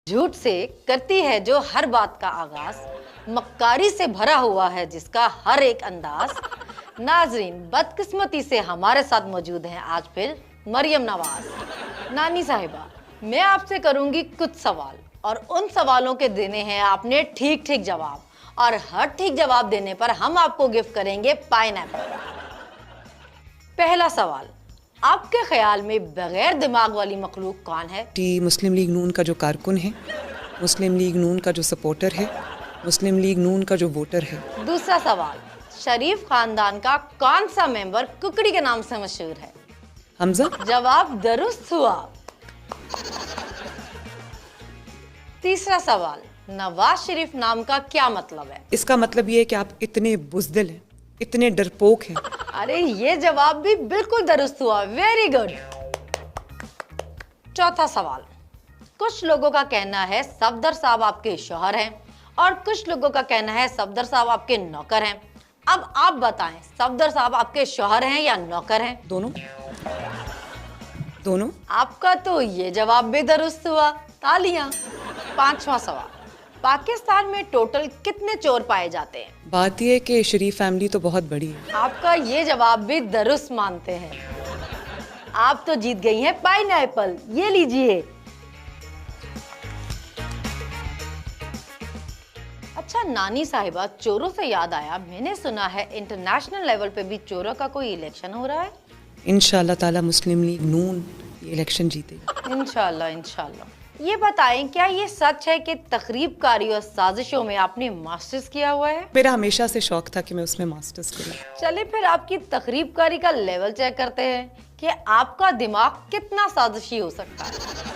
झूठ से करती है जो हर बात का आगाज, मक्कारी से भरा हुआ है जिसका हर एक अंदाज। नाजरीन, बदकिस्मती से हमारे साथ मौजूद हैं आज फिर मरियम नवाज। नानी साहिबा, मैं आपसे करूंगी कुछ सवाल और उन सवालों के देने हैं आपने ठीक ठीक जवाब, और हर ठीक जवाब देने पर हम आपको गिफ्ट करेंगे पाइनएप्पल। पहला सवाल, आपके ख्याल में बगैर दिमाग वाली मखलूक कौन है? मुस्लिम लीग नून का जो कारकुन है, मुस्लिम लीग नून का जो सपोर्टर है, मुस्लिम लीग नून का जो वोटर है। दूसरा सवाल, शरीफ खानदान का कौन सा मेंबर कुकड़ी के नाम से मशहूर है? हमजा। जवाब दुरुस्त हुआ। तीसरा सवाल, नवाज शरीफ नाम का क्या मतलब है? इसका मतलब ये है कि आप इतने बुज़दिल हैं, इतने डरपोक हैं। अरे ये जवाब भी बिल्कुल दुरुस्त हुआ, वेरी गुड। चौथा सवाल, कुछ लोगों का कहना है सफदर साहब आपके शौहर हैं और कुछ लोगों का कहना है सफदर साहब आपके नौकर हैं। अब आप बताएं, सफदर साहब आपके शौहर हैं या नौकर हैं? दोनों दोनों। आपका तो ये जवाब भी दुरुस्त हुआ, तालियां। पांचवा सवाल, पाकिस्तान में टोटल कितने चोर पाए जाते हैं? बात यह है कि शरीफ फैमिली तो बहुत बड़ी है। आपका ये जवाब भी दुरुस्त मानते हैं। आप तो जीत गई हैं पाइनएप्पल, ये लीजिए। अच्छा नानी साहिबा, चोरों से याद आया, मैंने सुना है इंटरनेशनल लेवल पे भी चोरों का कोई इलेक्शन हो रहा है। इंशाल्लाह ताला मुस्लिम लीग नून ये इलेक्शन जीतेगी। इंशाल्लाह इंशाल्लाह। ये बताएं, क्या ये सच है कि तकरीबकारी और साजिशों में आपने मास्टर्स किया हुआ है? मेरा हमेशा से शौक था कि मैं उसमें मास्टर्स करूं। चलिए फिर आपकी तकरीबकारी का लेवल चेक करते हैं कि आपका दिमाग कितना साजिशी हो सकता है।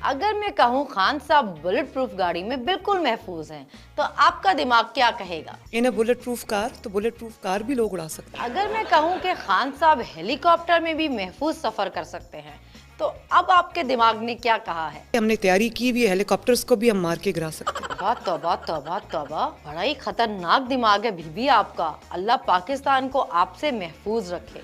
अगर मैं कहूँ खान साहब बुलेट प्रूफ गाड़ी में बिल्कुल महफूज हैं, तो आपका दिमाग क्या कहेगा? इन अ बुलेट प्रूफ कार, तो बुलेट प्रूफ कार भी लोग उड़ा सकते हैं। अगर मैं कहूँ कि खान साहब हेलीकॉप्टर में भी महफूज सफर कर सकते हैं, तो अब आपके दिमाग ने क्या कहा है? हमने तैयारी की भी है, हेलीकॉप्टर्स को भी हम मार के गिरा सकते हैं। तौबा तौबा तौबा तौबा, बड़ा ही खतरनाक दिमाग है बीबी आपका। अल्लाह पाकिस्तान को आपसे महफूज रखे।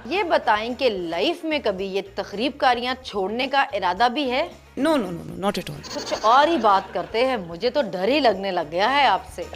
ये बताएं कि लाइफ में कभी ये तकरीबकारियां छोड़ने का इरादा भी है? No no no no, not at all. कुछ और ही बात करते हैं, मुझे तो डर ही लगने लग गया है आपसे।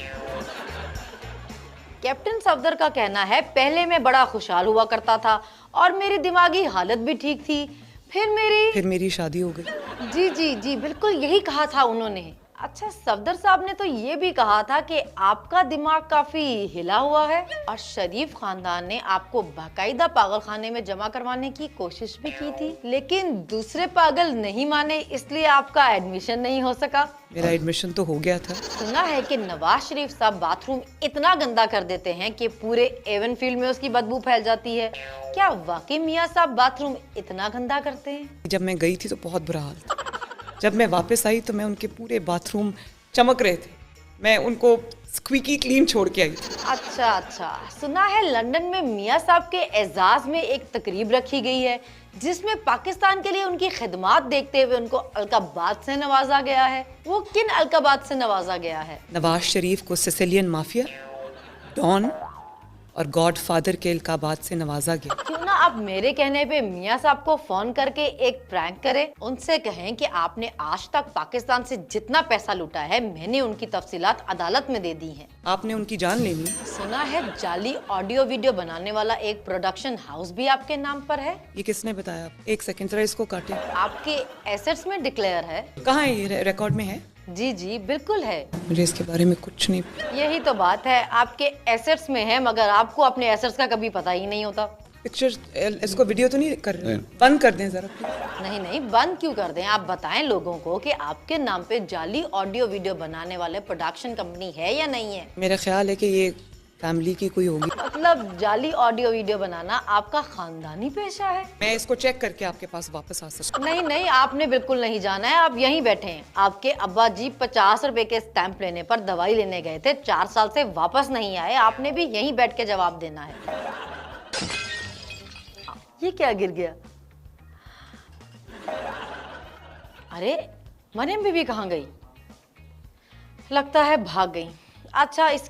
कैप्टन सफदर का कहना है, पहले मैं बड़ा खुशहाल हुआ करता था और मेरी दिमागी हालत भी ठीक थी, फिर मेरी शादी हो गई। जी जी जी, बिल्कुल यही कहा था उन्होंने। अच्छा, सफदर साहब ने तो ये भी कहा था कि आपका दिमाग काफी हिला हुआ है और शरीफ खानदान ने आपको बाकायदा पागलखाने में जमा करवाने की कोशिश भी की थी, लेकिन दूसरे पागल नहीं माने, इसलिए आपका एडमिशन नहीं हो सका। मेरा एडमिशन तो हो गया था। सुना है कि नवाज शरीफ साहब बाथरूम इतना गंदा कर देते हैं कि पूरे एवन फील्ड में उसकी बदबू फैल जाती है। क्या वाकई मियां साहब बाथरूम इतना गंदा करते हैं? जब मैं गई थी तो बहुत बुरा हाल था। जब मैं वापस आई तो मैं उनके पूरे बाथरूम चमक रहे थे, मैं उनको स्क्वीकी क्लीन छोड़ के आई थी। अच्छा अच्छा, सुना है लंदन में मियां साहब के एजाज में एक तकरीब रखी गई है जिसमें पाकिस्तान के लिए उनकी खिदमात देखते हुए उनको अलकाबाद से नवाजा गया है। वो किन अलकाबाद से नवाजा गया है? नवाज शरीफ को सिसिलियन माफिया, डॉन और गॉडफादर के अलकाबाद से नवाजा गया। क्यों ना आप मेरे कहने पे मियां साहब को फोन करके एक प्रैंक करें, उनसे कहें कि आपने आज तक पाकिस्तान से जितना पैसा लूटा है मैंने उनकी तफसीलात अदालत में दे दी हैं। आपने उनकी जान लेनी है। सुना है जाली ऑडियो वीडियो बनाने वाला एक प्रोडक्शन हाउस भी आपके नाम पर है। ये किसने बताया? एक सेकंड जरा इसको काटे। आपके एसेट्स में डिक्लेयर है। कहाँ है ये? रिकॉर्ड में है? जी जी बिल्कुल है। मुझे इसके बारे में कुछ नहीं। यही तो बात है, आपके एसेट्स में है मगर आपको अपने एसेट्स का कभी पता ही नहीं होता। पिक्चर, इसको वीडियो तो नहीं कर रहे? बंद कर दें जरा प्लीज। नहीं नहीं, बंद क्यों कर दें? आप बताएं लोगों को कि आपके नाम पे जाली ऑडियो वीडियो बनाने वाले प्रोडक्शन कंपनी है या नहीं है। मेरा ख्याल है कि ये फैमिली की कोई होगी। मतलब जाली ऑडियो वीडियो बनाना आपका खानदानी पेशा है? मैं इसको चेक करके आपके पास वापस आ सकता हूँ। नहीं नहीं, आपने बिल्कुल नहीं जाना है, आप यहीं बैठे हैं। आपके अब्बा जी 50 रुपए के स्टैंप लेने पर दवाई लेने गए थे, 4 साल से वापस नहीं आए। आपने भी यहीं बैठ के जवाब देना है। ये क्या गिर गया? अरे मरियम बीबी कहाँ गई? लगता है भाग गई। अच्छा, इस